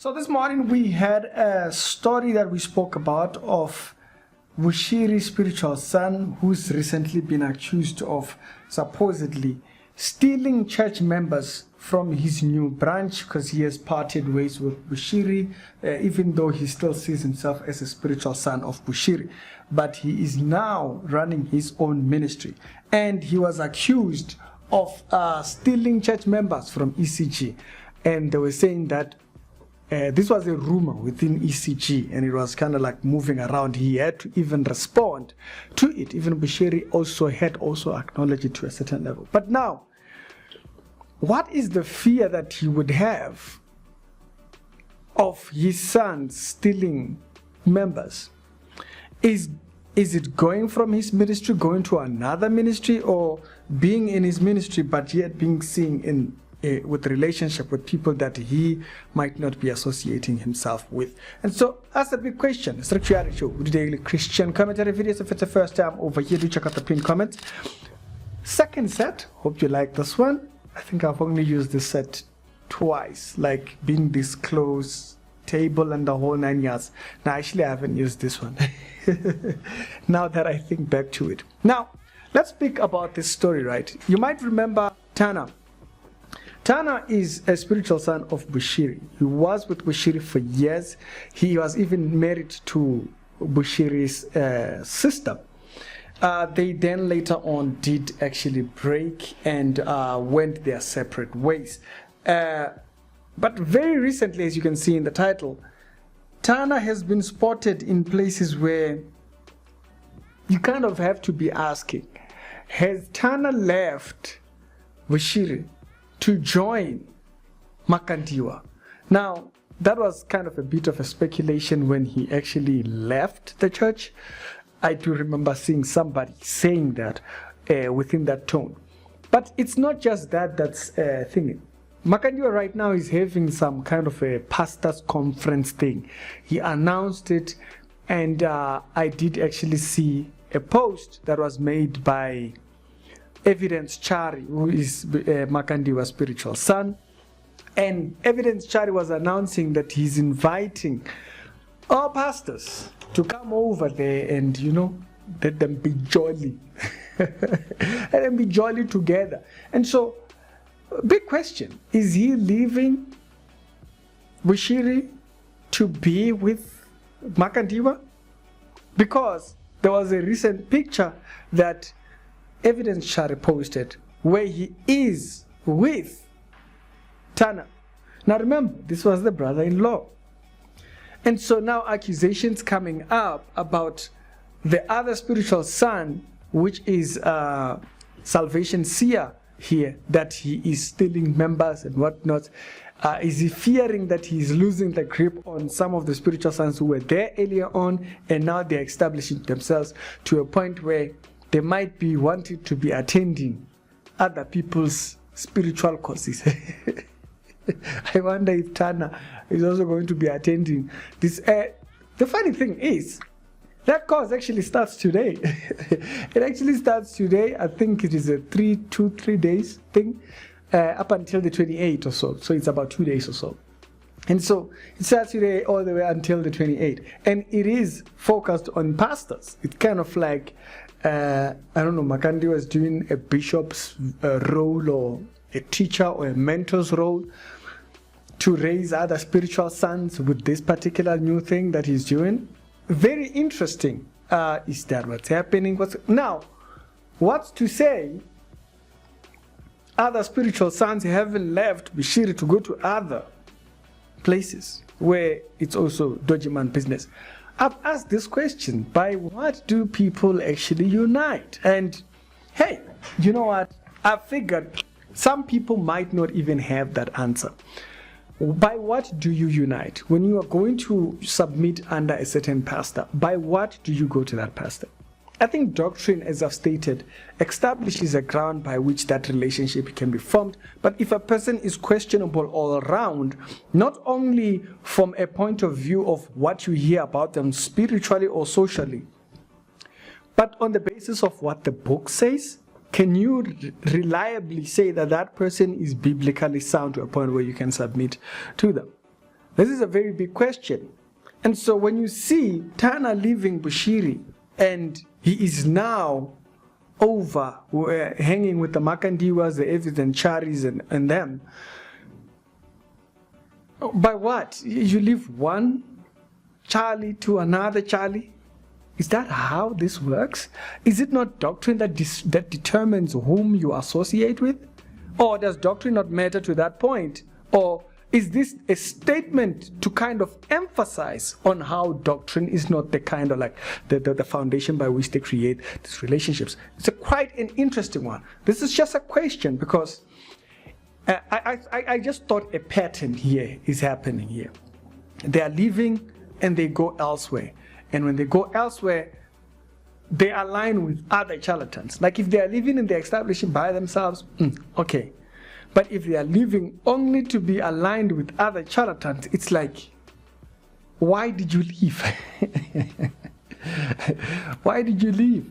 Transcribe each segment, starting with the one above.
So this morning we had a story that we spoke about of Bushiri's spiritual son, who's recently been accused of supposedly stealing church members from his new branch because he has parted ways with Bushiri, even though he still sees himself as a spiritual son of Bushiri. But he is now running his own ministry. And he was accused of stealing church members from ECG. And they were saying that this was a rumor within ECG, and it was kind of like moving around. He had to even respond to it. Even Bushiri had acknowledged it to a certain level. But now, what is the fear that he would have of his son stealing members? Is it going from his ministry, going to another ministry, or being in his ministry but yet being seen in with relationship with people that he might not be associating himself with? And so that's a big question. It's the Reality Show, the daily Christian commentary videos. If it's the first time over here, do check out the pinned comments. Second set, hope you like this one. I think I've only used this set twice, like being this close, table and the whole 9 yards. Now actually I haven't used this one. Now that I think back to it. Now let's speak about this story, right? You might remember Tana. Tana is a spiritual son of Bushiri. He was with Bushiri for years. He was even married to Bushiri's sister. They then later on did actually break and went their separate ways. But very recently, as you can see in the title, Tana has been spotted in places where you kind of have to be asking, has Tana left Bushiri to join Makandiwa? Now, that was kind of a bit of a speculation when he actually left the church. I do remember seeing somebody saying that within that tone. But it's not just that's a thing. Makandiwa right now is having some kind of a pastors conference thing. He announced it, and I did actually see a post that was made by Evidence Chari, who is Makandiwa's spiritual son. And Evidence Chari was announcing that he's inviting all pastors to come over there and, let them be jolly. Let them be jolly together. And so, big question, is he leaving Bushiri to be with Makandiwa? Because there was a recent picture that Evidence Chari posted where he is with Tana. Now remember, this was the brother-in-law. And so now accusations coming up about the other spiritual son, which is Salvation Seer here, that he is stealing members and whatnot. Is he fearing that he's losing the grip on some of the spiritual sons who were there earlier on, and now they're establishing themselves to a point where they might be wanting to be attending other people's spiritual courses? I wonder if Tana is also going to be attending this. The funny thing is, that course actually starts today. It actually starts today. I think it is a 3 days thing, up until the 28th or so. So it's about 2 days or so. And so it starts today all the way until the 28th. And it is focused on pastors. It's kind of like, I don't know, Makandi was doing a bishop's role, or a teacher or a mentor's role, to raise other spiritual sons with this particular new thing that he's doing. Very interesting. Is that what's happening? Now, what's to say other spiritual sons haven't left Bushiri to go to other places where it's also dodgy man business? I've asked this question, by what do people actually unite? And hey, you know what? I figured some people might not even have that answer. By what do you unite? When you are going to submit under a certain pastor, by what do you go to that pastor? I think doctrine, as I've stated, establishes a ground by which that relationship can be formed. But if a person is questionable all around, not only from a point of view of what you hear about them spiritually or socially, but on the basis of what the book says, can you reliably say that that person is biblically sound to a point where you can submit to them? This is a very big question. And so when you see Tana leaving Bushiri and he is now over hanging with the Makandiwas, the Evis and Charis and them, by what? You leave one Charlie to another Charlie? Is that how this works? Is it not doctrine that determines whom you associate with? Or does doctrine not matter to that point? Or is this a statement to kind of emphasize on how doctrine is not the kind of like the foundation by which they create these relationships? It's quite an interesting one. This is just a question because I just thought a pattern here is happening here. They are leaving and they go elsewhere. And when they go elsewhere, they align with other charlatans. Like if they are living and they're establishing by themselves, okay. But if they are living only to be aligned with other charlatans, it's like, why did you leave? Why did you leave?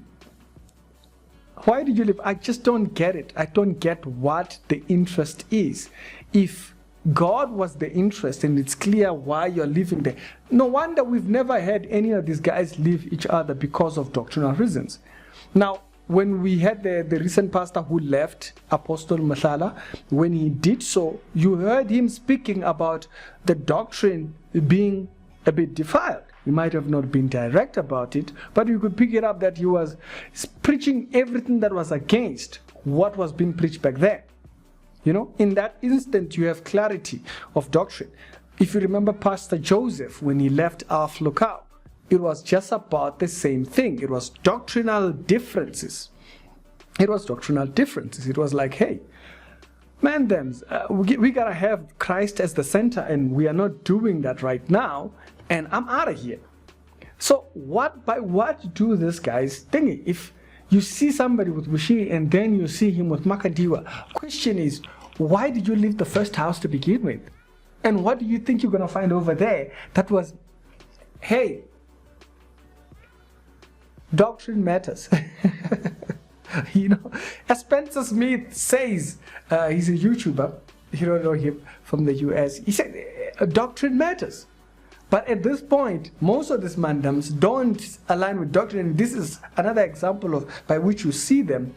Why did you leave? I just don't get it. I don't get what the interest is. If God was the interest and it's clear why you're living there, no wonder we've never had any of these guys leave each other because of doctrinal reasons. Now, when we had the recent pastor who left, Apostle Mashala, when he did so, you heard him speaking about the doctrine being a bit defiled. He might have not been direct about it, but you could pick it up that he was preaching everything that was against what was being preached back then. You know, in that instant, you have clarity of doctrine. If you remember Pastor Joseph, when he left Alf Lukau, it was just about the same thing. It was doctrinal differences. It was doctrinal differences. It was like, hey, man, we got to have Christ as the center, and we are not doing that right now, and I'm out of here. So by what do these guys think? If you see somebody with Bushiri and then you see him with Makandiwa, question is, why did you leave the first house to begin with? And what do you think you're going to find over there that was, hey, doctrine matters. You know, as Spencer Smith says, he's a YouTuber, you don't know him, from the US. He said, doctrine matters. But at this point, most of these mandams don't align with doctrine. This is another example of by which you see them,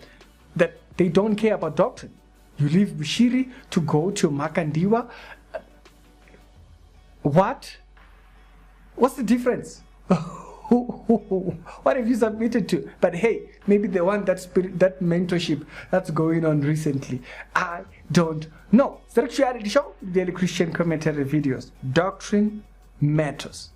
that they don't care about doctrine. You leave Bushiri to go to Makandiwa. What? What's the difference? What have you submitted to? But hey, maybe the one that mentorship that's going on recently, I don't know. Spirituality Show, daily Christian commentary videos. Doctrine matters.